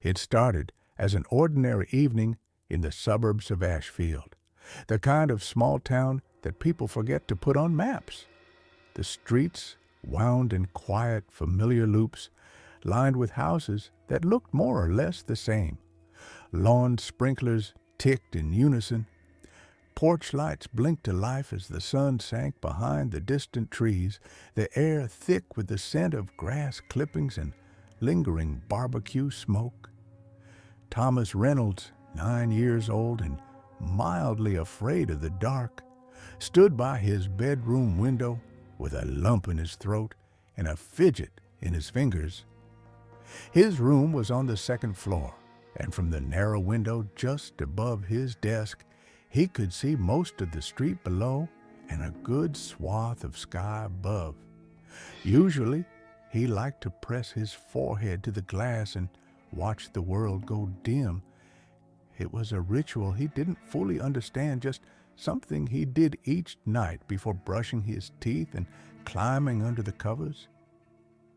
It started as an ordinary evening in the suburbs of Ashfield, the kind of small town that people forget to put on maps. The streets wound in quiet, familiar loops, lined with houses that looked more or less the same. Lawn sprinklers ticked in unison. Porch lights blinked to life as the sun sank behind the distant trees, the air thick with the scent of grass clippings and lingering barbecue smoke. Thomas Reynolds, 9 years old and mildly afraid of the dark, stood by his bedroom window with a lump in his throat and a fidget in his fingers. His room was on the second floor, and from the narrow window just above his desk, he could see most of the street below and a good swath of sky above. Usually, he liked to press his forehead to the glass and watch the world go dim. It was a ritual he didn't fully understand, just something he did each night before brushing his teeth and climbing under the covers.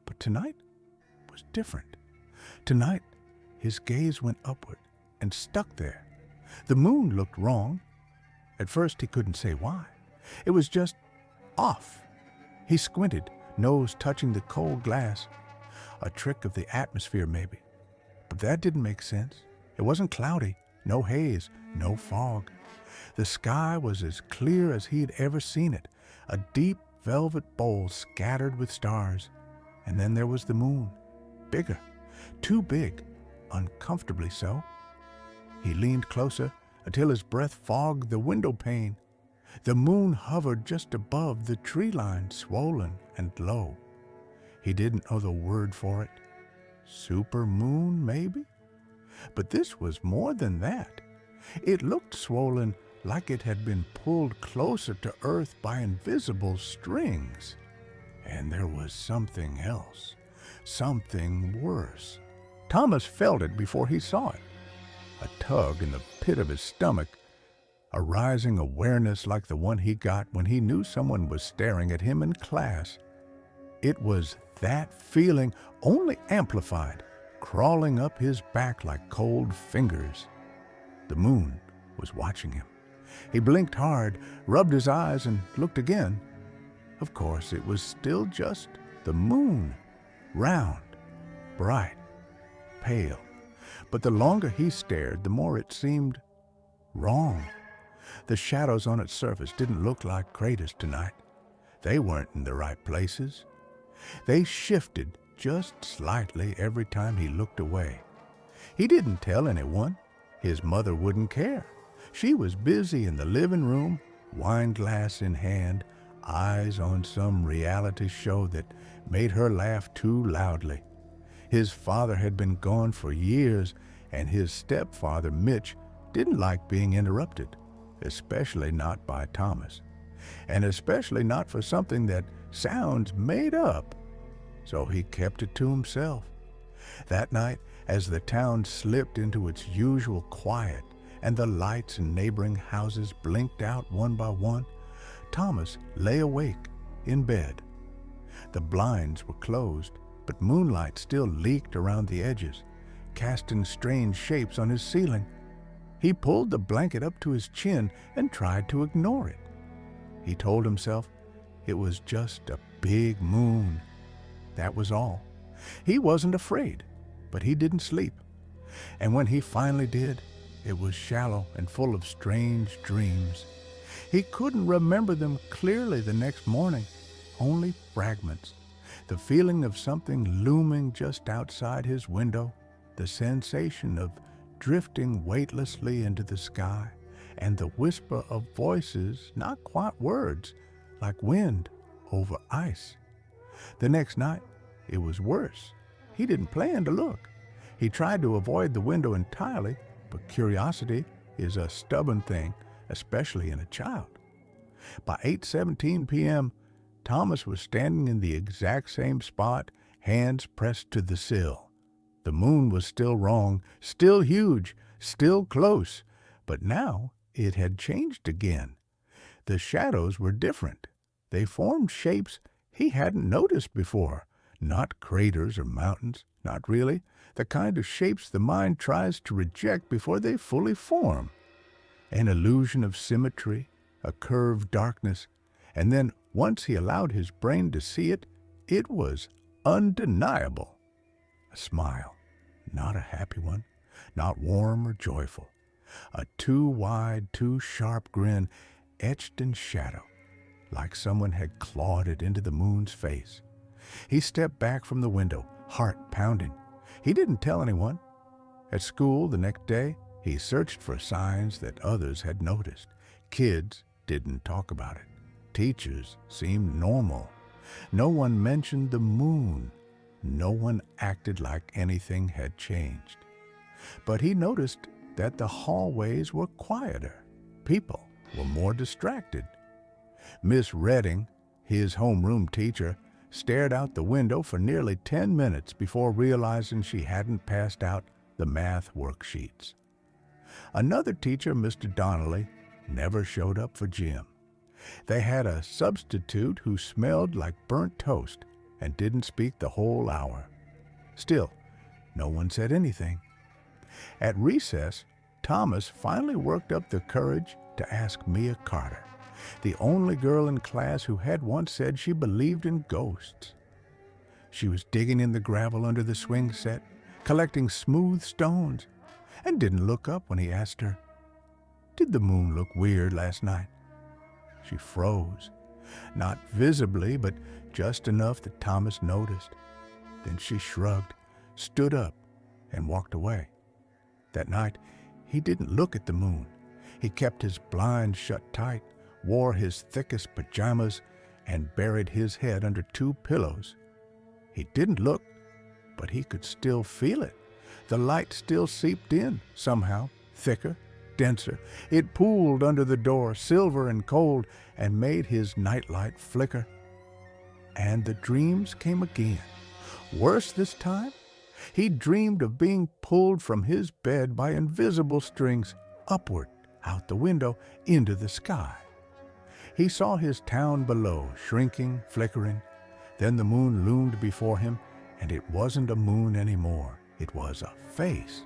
But tonight was different. Tonight, his gaze went upward and stuck there. The moon looked wrong. At first, he couldn't say why. It was just off. He squinted, nose touching the cold glass. A trick of the atmosphere, maybe. But that didn't make sense. It wasn't cloudy, no haze, no fog. The sky was as clear as he'd ever seen it, a deep velvet bowl scattered with stars. And then there was the moon, bigger, too big, uncomfortably so. He leaned closer until his breath fogged the window pane. The moon hovered just above the tree line, swollen and low. He didn't know the word for it. Supermoon, maybe? But this was more than that. It looked swollen, like it had been pulled closer to Earth by invisible strings. And there was something else, something worse. Thomas felt it before he saw it. A tug in the pit of his stomach, a rising awareness like the one he got when he knew someone was staring at him in class. It was that feeling, only amplified, crawling up his back like cold fingers. The moon was watching him. He blinked hard, rubbed his eyes, and looked again. Of course, it was still just the moon, round, bright, pale. But the longer he stared, the more it seemed wrong. The shadows on its surface didn't look like craters tonight. They weren't in the right places. They shifted just slightly every time he looked away. He didn't tell anyone. His mother wouldn't care. She was busy in the living room, wine glass in hand, eyes on some reality show that made her laugh too loudly. His father had been gone for years, and his stepfather, Mitch, didn't like being interrupted, especially not by Thomas, and especially not for something that sounds made up. So he kept it to himself. That night, as the town slipped into its usual quiet and the lights in neighboring houses blinked out one by one, Thomas lay awake in bed. The blinds were closed, but moonlight still leaked around the edges, casting strange shapes on his ceiling. He pulled the blanket up to his chin and tried to ignore it. He told himself it was just a big moon. That was all. He wasn't afraid, but he didn't sleep. And when he finally did, it was shallow and full of strange dreams. He couldn't remember them clearly the next morning, only fragments. The feeling of something looming just outside his window, the sensation of drifting weightlessly into the sky, and the whisper of voices, not quite words, like wind over ice. The next night, it was worse. He didn't plan to look. He tried to avoid the window entirely, but curiosity is a stubborn thing, especially in a child. By 8:17 p.m., Thomas was standing in the exact same spot, hands pressed to the sill. The moon was still wrong, still huge, still close, but now it had changed again. The shadows were different. They formed shapes he hadn't noticed before, not craters or mountains, Not really. The kind of shapes the mind tries to reject before they fully form. An illusion of symmetry, a curved darkness, and then once he allowed his brain to see it, it was undeniable. A smile, not a happy one, not warm or joyful. A too wide, too sharp grin, etched in shadow, like someone had clawed it into the moon's face. He stepped back from the window, heart pounding. He didn't tell anyone. At school the next day, he searched for signs that others had noticed. Kids didn't talk about it. Teachers seemed normal. No one mentioned the moon. No one acted like anything had changed. But he noticed that the hallways were quieter. People were more distracted. Miss Redding, his homeroom teacher, stared out the window for nearly 10 minutes before realizing she hadn't passed out the math worksheets. Another teacher, Mr. Donnelly, never showed up for gym. They had a substitute who smelled like burnt toast and didn't speak the whole hour. Still, no one said anything. At recess, Thomas finally worked up the courage to ask Mia Carter, the only girl in class who had once said she believed in ghosts. She was digging in the gravel under the swing set, collecting smooth stones, and didn't look up when he asked her, "Did the moon look weird last night?" She froze, not visibly, but just enough that Thomas noticed. Then she shrugged, stood up, and walked away. That night, he didn't look at the moon. He kept his blinds shut tight, wore his thickest pajamas, and buried his head under 2 pillows. He didn't look, but he could still feel it. The light still seeped in, somehow, thicker, denser. It pooled under the door, silver and cold, and made his nightlight flicker. And the dreams came again. Worse this time, he dreamed of being pulled from his bed by invisible strings upward, out the window, into the sky. He saw his town below, shrinking, flickering. Then the moon loomed before him, and it wasn't a moon anymore. It was a face,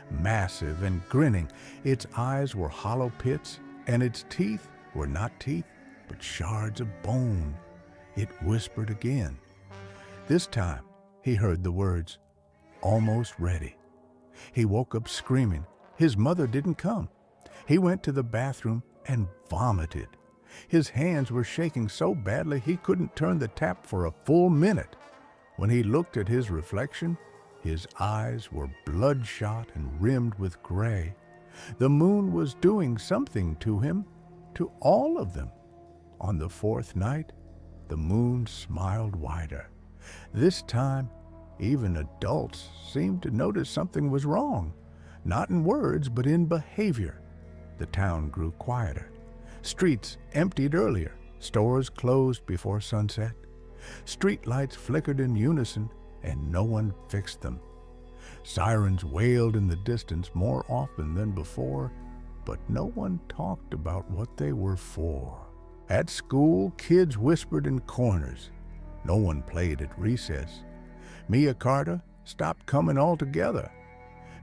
massive and grinning. Its eyes were hollow pits, and its teeth were not teeth, but shards of bone. It whispered again. This time, he heard the words, "Almost ready." He woke up screaming. His mother didn't come. He went to the bathroom and vomited. His hands were shaking so badly he couldn't turn the tap for a full minute. When he looked at his reflection, his eyes were bloodshot and rimmed with gray. The moon was doing something to him, to all of them. On the 4th night, the moon smiled wider. This time, even adults seemed to notice something was wrong, not in words, but in behavior. The town grew quieter. Streets emptied earlier. Stores closed before sunset. Street lights flickered in unison, and no one fixed them. Sirens wailed in the distance more often than before, but no one talked about what they were for. At school, kids whispered in corners. No one played at recess. Mia Carter stopped coming altogether.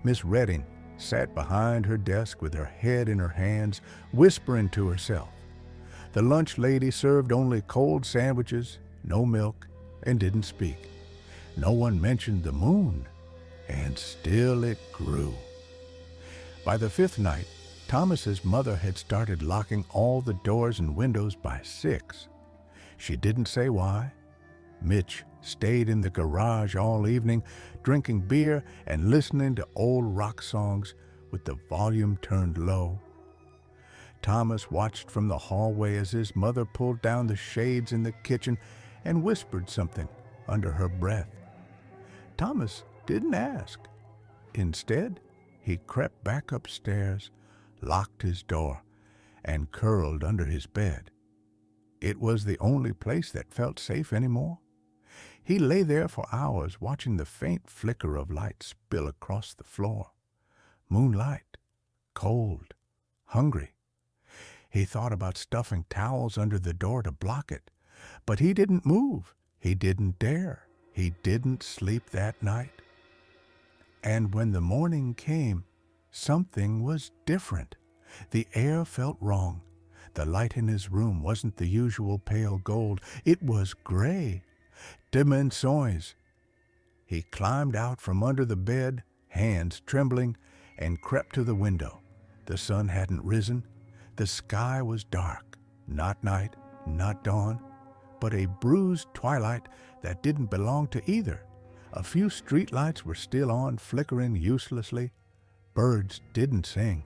Miss Redding sat behind her desk with her head in her hands, whispering to herself. The lunch lady served only cold sandwiches, no milk, and didn't speak. No one mentioned the moon, and still it grew. By the 5th night, Thomas's mother had started locking all the doors and windows by 6. She didn't say why. Mitch stayed in the garage all evening, drinking beer and listening to old rock songs with the volume turned low. Thomas watched from the hallway as his mother pulled down the shades in the kitchen and whispered something under her breath. Thomas didn't ask. Instead, he crept back upstairs, locked his door, and curled under his bed. It was the only place that felt safe anymore. He lay there for hours, watching the faint flicker of light spill across the floor. Moonlight, cold, hungry. He thought about stuffing towels under the door to block it, but he didn't move. He didn't dare. He didn't sleep that night. And when the morning came, something was different. The air felt wrong. The light in his room wasn't the usual pale gold. It was gray. Dimensions. He climbed out from under the bed, hands trembling, and crept to the window. The sun hadn't risen. The sky was dark. Not night, not dawn, but a bruised twilight that didn't belong to either. A few streetlights were still on, flickering uselessly. Birds didn't sing.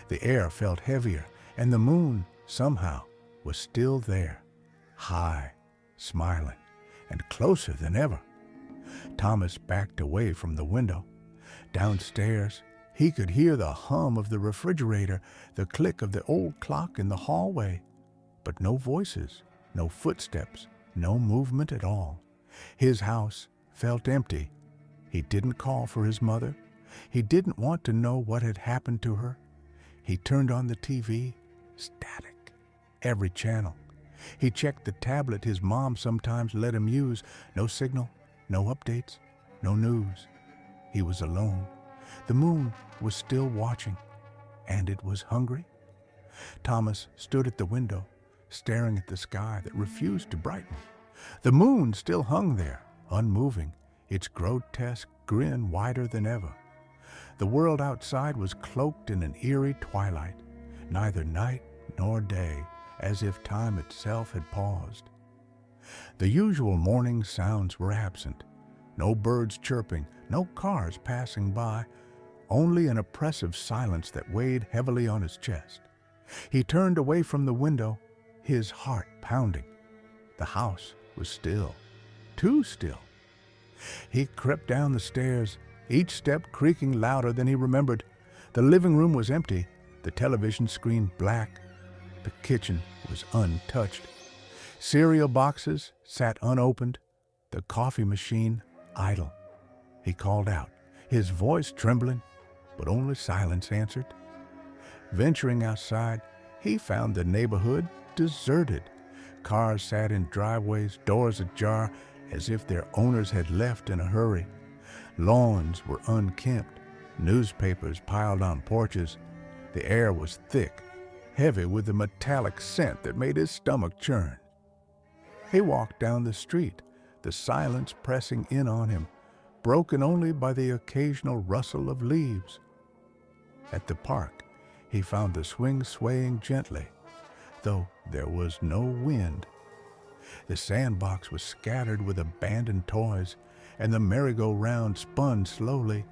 The air felt heavier, and the moon, somehow, was still there, high, smiling, and closer than ever. Thomas backed away from the window. Downstairs, he could hear the hum of the refrigerator, the click of the old clock in the hallway, but no voices, no footsteps, no movement at all. His house felt empty. He didn't call for his mother. He didn't want to know what had happened to her. He turned on the TV, static, every channel. He checked the tablet his mom sometimes let him use. No signal, no updates, no news. He was alone. The moon was still watching, and it was hungry. Thomas stood at the window, staring at the sky that refused to brighten. The moon still hung there, unmoving, its grotesque grin wider than ever. The world outside was cloaked in an eerie twilight, neither night nor day, as if time itself had paused. The usual morning sounds were absent. No birds chirping, no cars passing by, only an oppressive silence that weighed heavily on his chest. He turned away from the window, his heart pounding. The house was still, too still. He crept down the stairs, each step creaking louder than he remembered. The living room was empty, the television screen black. The kitchen was untouched. Cereal boxes sat unopened, the coffee machine idle. He called out, his voice trembling, but only silence answered. Venturing outside, he found the neighborhood deserted. Cars sat in driveways, doors ajar, as if their owners had left in a hurry. Lawns were unkempt, newspapers piled on porches. The air was thick, heavy with the metallic scent that made his stomach churn. He walked down the street, the silence pressing in on him, broken only by the occasional rustle of leaves. At the park, he found the swing swaying gently, though there was no wind. The sandbox was scattered with abandoned toys, and the merry-go-round spun slowly,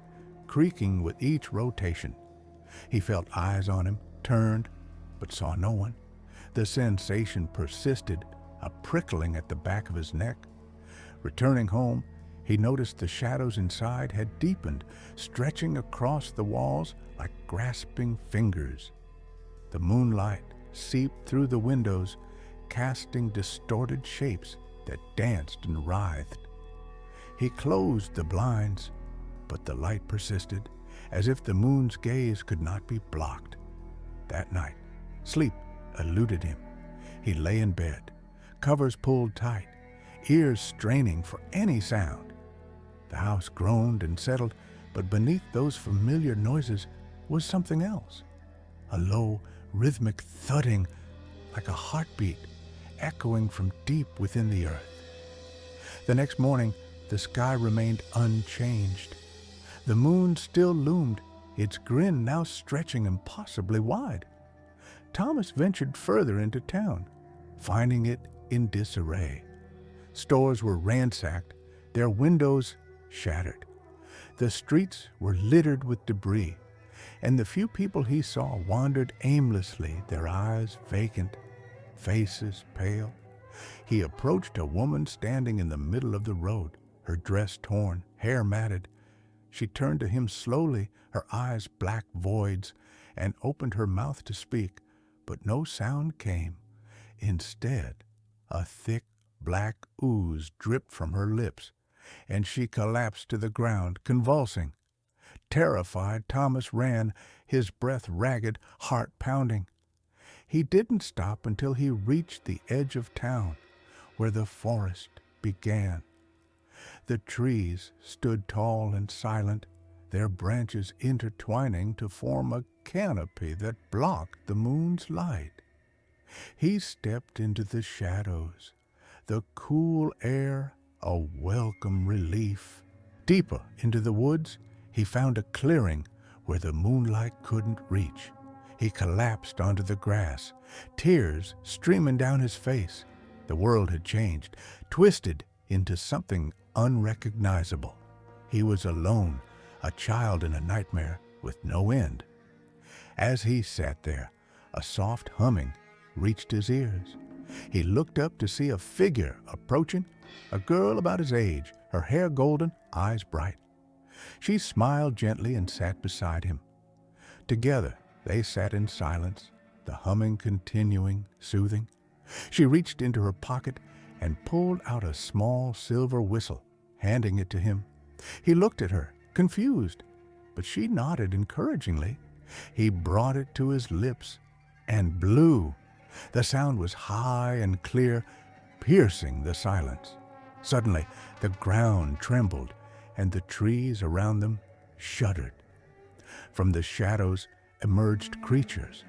creaking with each rotation. He felt eyes on him, turned, but saw no one. The sensation persisted, a prickling at the back of his neck. Returning home, he noticed the shadows inside had deepened, stretching across the walls like grasping fingers. The moonlight seeped through the windows, casting distorted shapes that danced and writhed. He closed the blinds, but the light persisted, as if the moon's gaze could not be blocked. That night, sleep eluded him. He lay in bed, covers pulled tight, ears straining for any sound. The house groaned and settled, but beneath those familiar noises was something else. A low, rhythmic thudding, like a heartbeat, echoing from deep within the earth. The next morning, the sky remained unchanged. The moon still loomed, its grin now stretching impossibly wide. Thomas ventured further into town, finding it in disarray. Stores were ransacked, their windows shattered. The streets were littered with debris, and the few people he saw wandered aimlessly, their eyes vacant, faces pale. He approached a woman standing in the middle of the road, her dress torn, hair matted. She turned to him slowly, her eyes black voids, and opened her mouth to speak, but no sound came. Instead, a thick black ooze dripped from her lips, and she collapsed to the ground, convulsing. Terrified, Thomas ran, his breath ragged, heart pounding. He didn't stop until he reached the edge of town, where the forest began. The trees stood tall and silent, their branches intertwining to form a canopy that blocked the moon's light. He stepped into the shadows, the cool air a welcome relief. Deeper into the woods, he found a clearing where the moonlight couldn't reach. He collapsed onto the grass, tears streaming down his face. The world had changed, twisted into something unrecognizable. He was alone, a child in a nightmare with no end. As he sat there, a soft humming reached his ears. He looked up to see a figure approaching, a girl about his age, her hair golden, eyes bright. She smiled gently and sat beside him. Together, they sat in silence, the humming continuing, soothing. She reached into her pocket and pulled out a small silver whistle, handing it to him. He looked at her, confused, but she nodded encouragingly. He brought it to his lips and blew. The sound was high and clear, piercing the silence. Suddenly, the ground trembled, and the trees around them shuddered. From the shadows emerged creatures,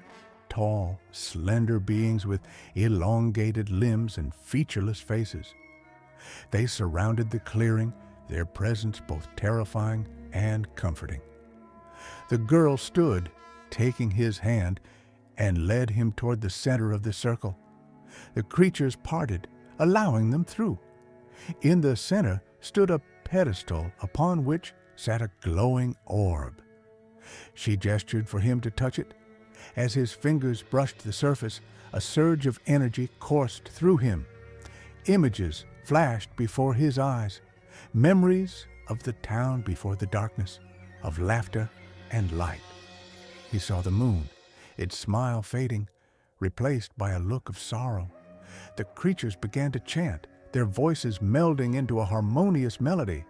tall, slender beings with elongated limbs and featureless faces. They surrounded the clearing, their presence both terrifying and comforting. The girl stood, taking his hand, and led him toward the center of the circle. The creatures parted, allowing them through. In the center stood a pedestal upon which sat a glowing orb. She gestured for him to touch it. As his fingers brushed the surface, a surge of energy coursed through him. Images flashed before his eyes, memories of the town before the darkness, of laughter and light. He saw the moon, its smile fading, replaced by a look of sorrow. The creatures began to chant, their voices melding into a harmonious melody.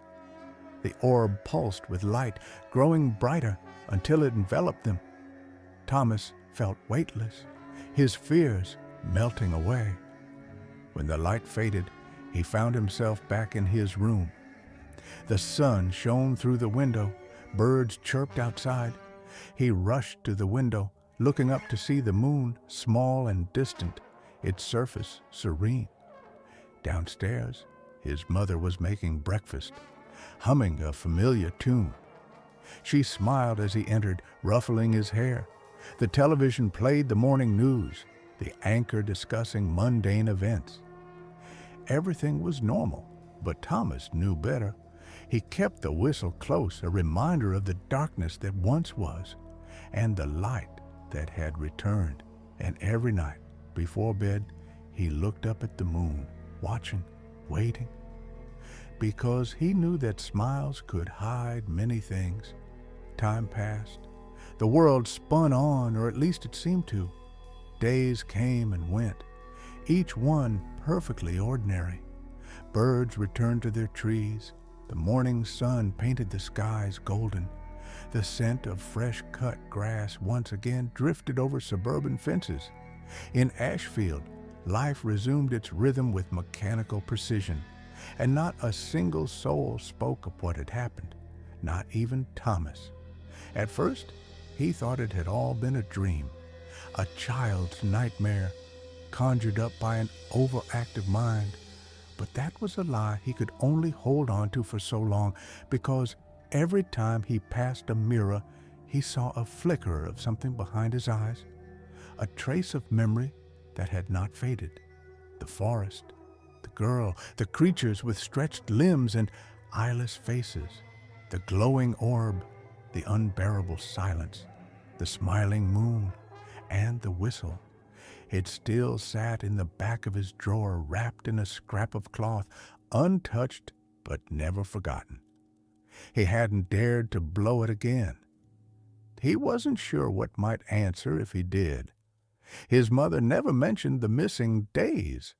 The orb pulsed with light, growing brighter until it enveloped them. Thomas felt weightless, his fears melting away. When the light faded, he found himself back in his room. The sun shone through the window, birds chirped outside. He rushed to the window, looking up to see the moon, small and distant, its surface serene. Downstairs, his mother was making breakfast, humming a familiar tune. She smiled as he entered, ruffling his hair. The television played the morning news, the anchor discussing mundane events. Everything was normal, but Thomas knew better. He kept the whistle close, a reminder of the darkness that once was, and the light that had returned. And every night, before bed, he looked up at the moon, watching, waiting, because he knew that smiles could hide many things. Time passed. The world spun on, or at least it seemed to. Days came and went, each one perfectly ordinary. Birds returned to their trees. The morning sun painted the skies golden. The scent of fresh-cut grass once again drifted over suburban fences. In Ashfield, life resumed its rhythm with mechanical precision, and not a single soul spoke of what had happened, not even Thomas. At first, he thought it had all been a dream, a child's nightmare conjured up by an overactive mind. But that was a lie he could only hold on to for so long, because every time he passed a mirror, he saw a flicker of something behind his eyes, a trace of memory that had not faded. The forest, the girl, the creatures with stretched limbs and eyeless faces, the glowing orb, the unbearable silence, the smiling moon, and the whistle. It still sat in the back of his drawer, wrapped in a scrap of cloth, untouched but never forgotten. He hadn't dared to blow it again. He wasn't sure what might answer if he did. His mother never mentioned the missing days.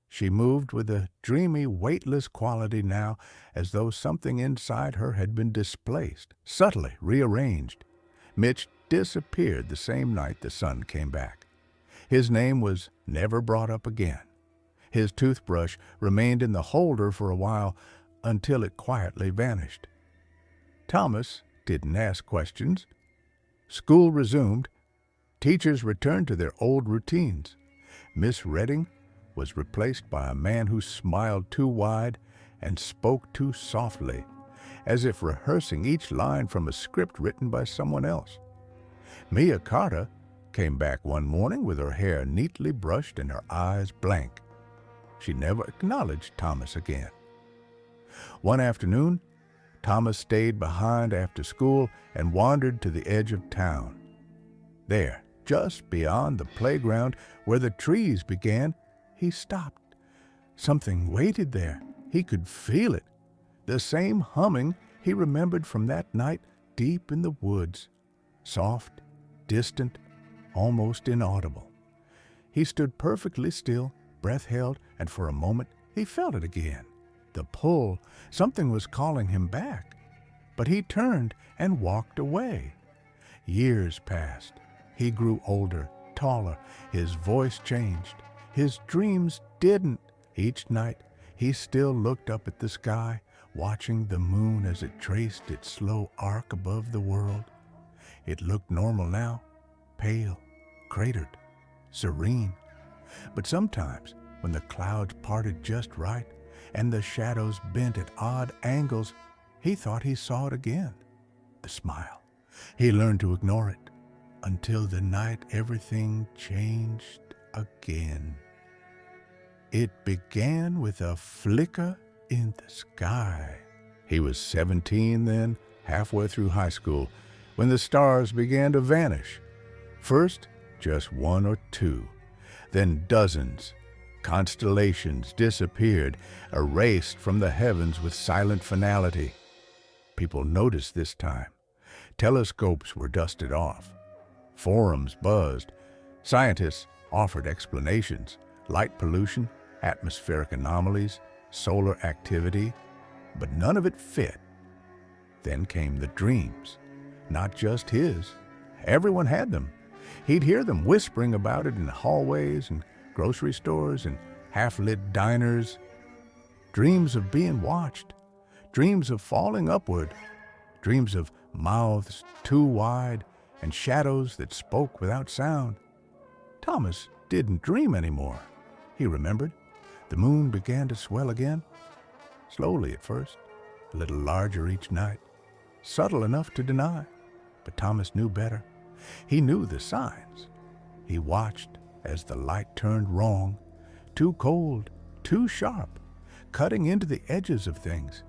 She moved with a dreamy, weightless quality now, as though something inside her had been displaced, subtly rearranged. Mitch disappeared the same night the sun came back. His name was never brought up again. His toothbrush remained in the holder for a while until it quietly vanished. Thomas didn't ask questions. School resumed. Teachers returned to their old routines. Miss Redding was replaced by a man who smiled too wide and spoke too softly, as if rehearsing each line from a script written by someone else. Mia Carter came back one morning with her hair neatly brushed and her eyes blank. She never acknowledged Thomas again. One afternoon, Thomas stayed behind after school and wandered to the edge of town. There, just beyond the playground where the trees began, he stopped. Something waited there. He could feel it. The same humming he remembered from that night deep in the woods. Soft, distant, almost inaudible. He stood perfectly still, breath held, and for a moment he felt it again. The pull, something was calling him back. But he turned and walked away. Years passed. He grew older, taller. His voice changed. His dreams didn't. Each night, he still looked up at the sky, watching the moon as it traced its slow arc above the world. It looked normal now, pale, cratered, serene. But sometimes, when the clouds parted just right and the shadows bent at odd angles, he thought he saw it again, the smile. He learned to ignore it until the night everything changed again. It began with a flicker in the sky. He was 17 then, halfway through high school, when the stars began to vanish. First, just one or two, then dozens. Constellations disappeared, erased from the heavens with silent finality. People noticed this time. Telescopes were dusted off. Forums buzzed. Scientists offered explanations. Light pollution, atmospheric anomalies, solar activity, but none of it fit. Then came the dreams. Not just his. Everyone had them. He'd hear them whispering about it in hallways and grocery stores and half-lit diners. Dreams of being watched. Dreams of falling upward. Dreams of mouths too wide and shadows that spoke without sound. Thomas didn't dream anymore. He remembered. The moon began to swell again. Slowly at first, a little larger each night. Subtle enough to deny, but Thomas knew better. He knew the signs. He watched as the light turned wrong, too cold, too sharp, cutting into the edges of things.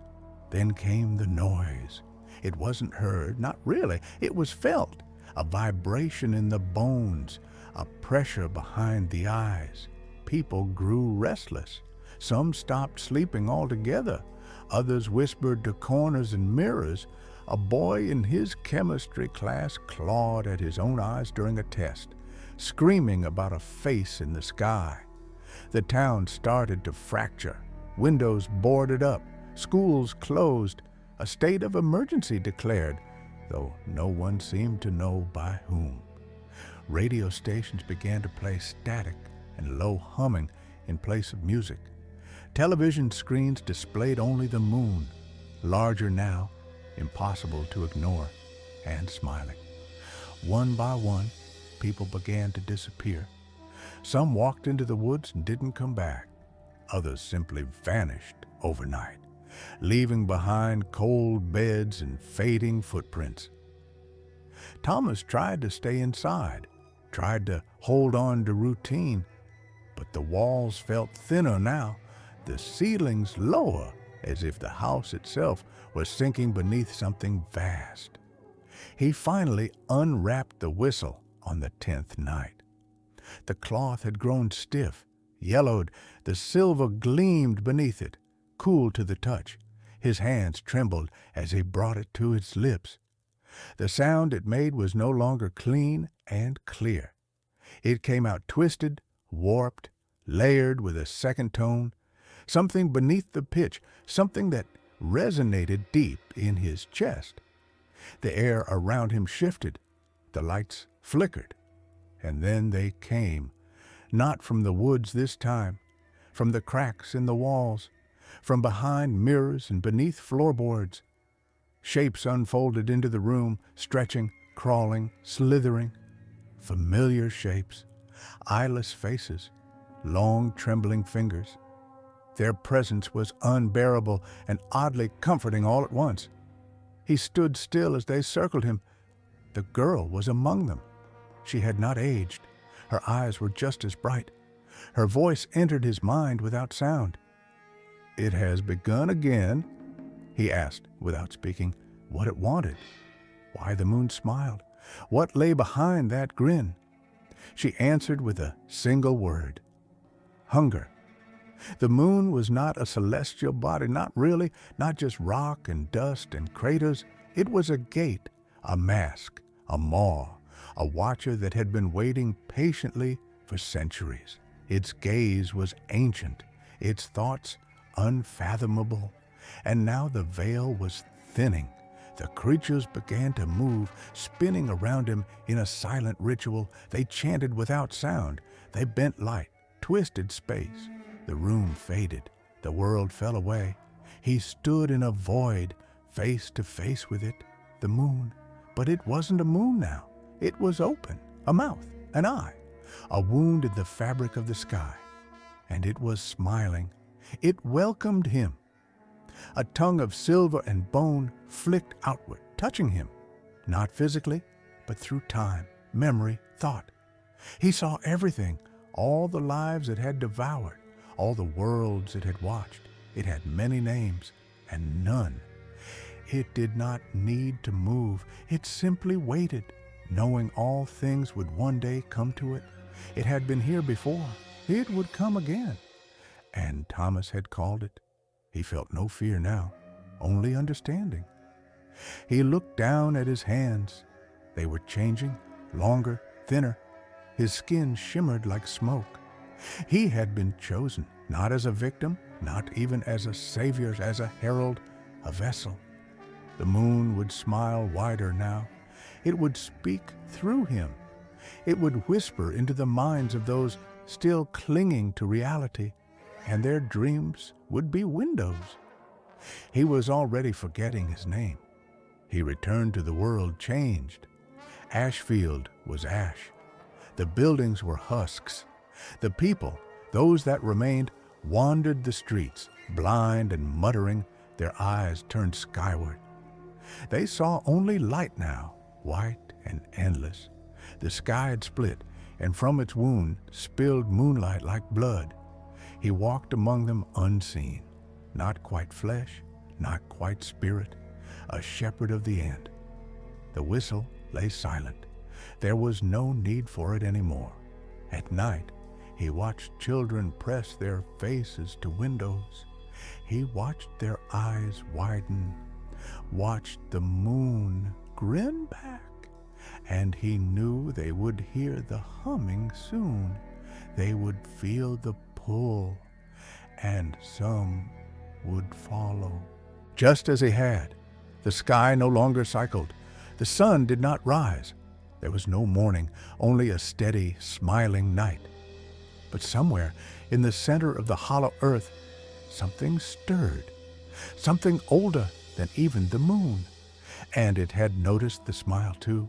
Then came the noise. It wasn't heard, not really. It was felt, a vibration in the bones, a pressure behind the eyes. People grew restless. Some stopped sleeping altogether. Others whispered to corners and mirrors. A boy in his chemistry class clawed at his own eyes during a test, screaming about a face in the sky. The town started to fracture. Windows boarded up. Schools closed. A state of emergency declared, though no one seemed to know by whom. Radio stations began to play static and low humming in place of music. Television screens displayed only the moon, larger now, impossible to ignore, and smiling. One by one, people began to disappear. Some walked into the woods and didn't come back. Others simply vanished overnight, leaving behind cold beds and fading footprints. Thomas tried to stay inside, tried to hold on to routine, but the walls felt thinner now, the ceilings lower, as if the house itself was sinking beneath something vast. He finally unwrapped the whistle on the 10th night. The cloth had grown stiff, yellowed, the silver gleamed beneath it, cool to the touch. His hands trembled as he brought it to its lips. The sound it made was no longer clean and clear. It came out twisted, warped, layered with a second tone, something beneath the pitch, something that resonated deep in his chest. The air around him shifted, the lights flickered, and then they came, not from the woods this time, from the cracks in the walls, from behind mirrors and beneath floorboards. Shapes unfolded into the room, stretching, crawling, slithering. Familiar shapes, eyeless faces, long trembling fingers. Their presence was unbearable and oddly comforting all at once. He stood still as they circled him. The girl was among them. She had not aged. Her eyes were just as bright. Her voice entered his mind without sound. "It has begun again?" he asked, without speaking, what it wanted. Why the moon smiled. What lay behind that grin? She answered with a single word: hunger. The moon was not a celestial body, not really, not just rock and dust and craters. It was a gate, a mask, a maw, a watcher that had been waiting patiently for centuries. Its gaze was ancient, its thoughts unfathomable, and now the veil was thinning. The creatures began to move, spinning around him in a silent ritual. They chanted without sound. They bent light, twisted space. The room faded. The world fell away. He stood in a void, face to face with it, the moon. But it wasn't a moon now. It was open, a mouth, an eye, a wound in the fabric of the sky. And it was smiling. It welcomed him. A tongue of silver and bone flicked outward, touching him, not physically, but through time, memory, thought. He saw everything, all the lives it had devoured, all the worlds it had watched. It had many names, and none. It did not need to move. It simply waited, knowing all things would one day come to it. It had been here before. It would come again. And Thomas had called it. He felt no fear now, only understanding. He looked down at his hands. They were changing, longer, thinner. His skin shimmered like smoke. He had been chosen, not as a victim, not even as a savior, as a herald, a vessel. The moon would smile wider now. It would speak through him. It would whisper into the minds of those still clinging to reality, and their dreams would be windows. He was already forgetting his name. He returned to the world changed. Ashfield was ash. The buildings were husks. The people, those that remained, wandered the streets, blind and muttering, their eyes turned skyward. They saw only light now, white and endless. The sky had split, and from its wound spilled moonlight like blood. He walked among them unseen, not quite flesh, not quite spirit, a shepherd of the end. The whistle lay silent. There was no need for it anymore. At night, he watched children press their faces to windows. He watched their eyes widen, watched the moon grin back, and he knew they would hear the humming soon. They would feel the pull, and some would follow. Just as he had, the sky no longer cycled. The sun did not rise. There was no morning, only a steady, smiling night. But somewhere in the center of the hollow earth, something stirred, something older than even the moon. And it had noticed the smile too.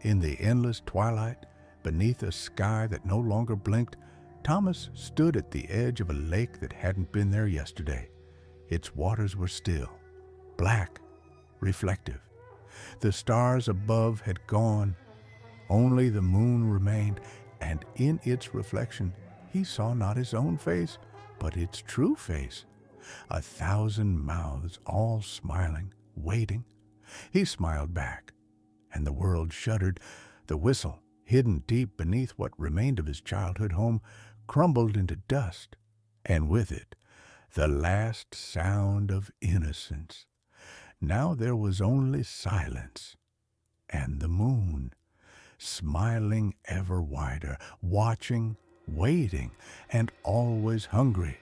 In the endless twilight, beneath a sky that no longer blinked, Thomas stood at the edge of a lake that hadn't been there yesterday. Its waters were still, black, reflective. The stars above had gone. Only the moon remained, and in its reflection he saw not his own face, but its true face. 1,000 mouths all smiling, waiting. He smiled back, and the world shuddered. The whistle, hidden deep beneath what remained of his childhood home, crumbled into dust, and with it the last sound of innocence. Now there was only silence, and the moon, smiling ever wider, watching, waiting, and always hungry.